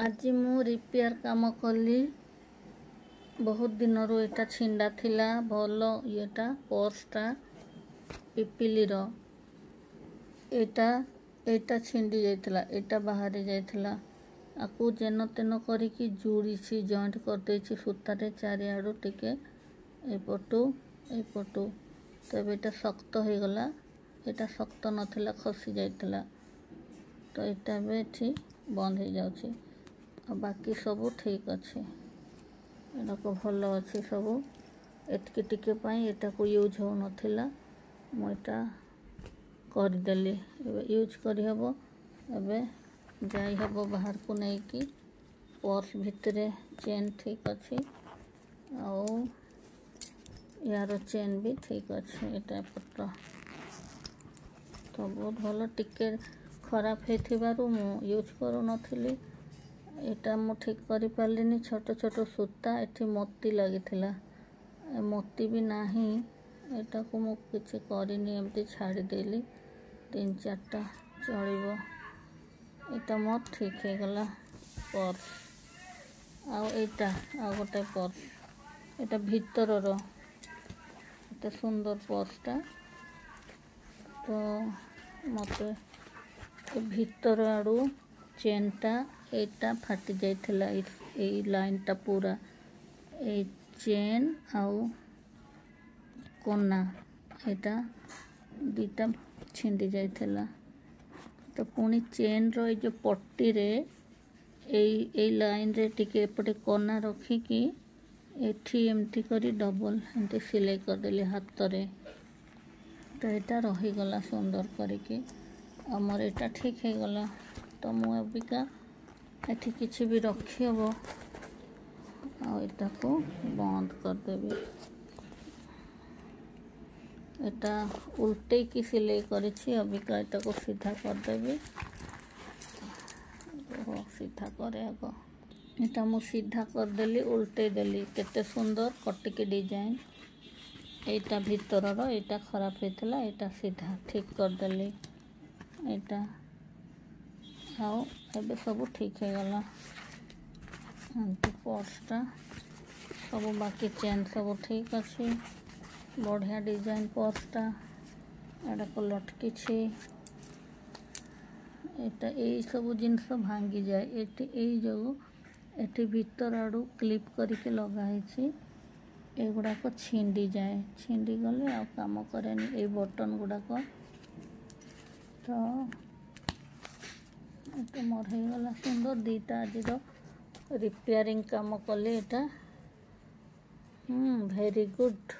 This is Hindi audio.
आज मु रिपेयर काम कली। बहुत दिन रू एटा छिंडा थिला भल येटा पर्सटा पिपिली रो एटा एटा छिंडी जाइतला एटा बाहरी जाइतला आकु जेन तेन करिकी जोड़ीसी जॉइंट कर देछि सूतारे चारिआडू टिके एपटू तब एटा शक्त हो गला। एटा शक्त नथिला खसी जाइतला तो एटा बे एठी बंद हो जाउछि आ बाकी सब ठीक अच्छे एटा को भल अच्छे सब एतके टिके पाई एटा को यूज हो नथिला मु एटा कर देली एबे यूज करी हबो। एबे जाई हबो बाहर को नहीं कि पर्स भितरे चेन ठीक अच्छे आओ यार चेन भी ठीक अच्छे एटा पत्र तो बहुत भल टिके खराब हेथिबारु मु यूज करू नथिली एटा मु ठीक करि पालिनी। छोट छोट सूता एठी मोती लागिथिला मोती भी नाही एटा को मु किछि करिनी एमती छाड़ी देली 3-4टा चलिबो एटा मो ठीक हे गला। पर्स आ गोटे पर्स एटा भीतर रो एटा सुंदर पर्सटा तो मते भीतर आड़ू चेनटा एटा फाटी जाइथिला ए लाइनटा पूरा ए चेन आउ कोना एटा दीटा छिंडी जाइथिला तो पुणी चेन रो जो पट्टी रे ए लाइन रे टिके एपटे कोना रखिकी एठी एमती करी डबल एमती सिलाई कर देली हाथ रे तो एटा रही गला सुंदर करिके हमर एटा ठीक हे गला। तो मु अबिका एठी किछि भी रखी हबो आ एटा को बंद कर देबे। एटा उल्टे की सिलाई करिछि अबिका एटा को सीधा कर देबे सीधा करे आगो एटा मु सीधा कर देली उल्टे देली केते सुंदर कटिके डिजाइन एटा भीतर रो एटा खराब हेतला एटा सीधा ठीक कर देली एटा आओ एबे सब ठीक है गला। पर्सटा सब बाकी चेन सब ठीक अच्छे बढ़िया डिजाइन पर्सटा एटा को लटकी छी एटा ए सब जिनस भांगी जाए एटी ए जो एटी भीतर आड़ू क्लिप करके लगा है एगुड़ा को छिंडी जाए छिंडी गले आ काम करेनी ए बटन गुड़ाक तो एटा मोर हो गला सुंदर दीटा आज रिपेयरिंग काम कले एटा वेरी गुड।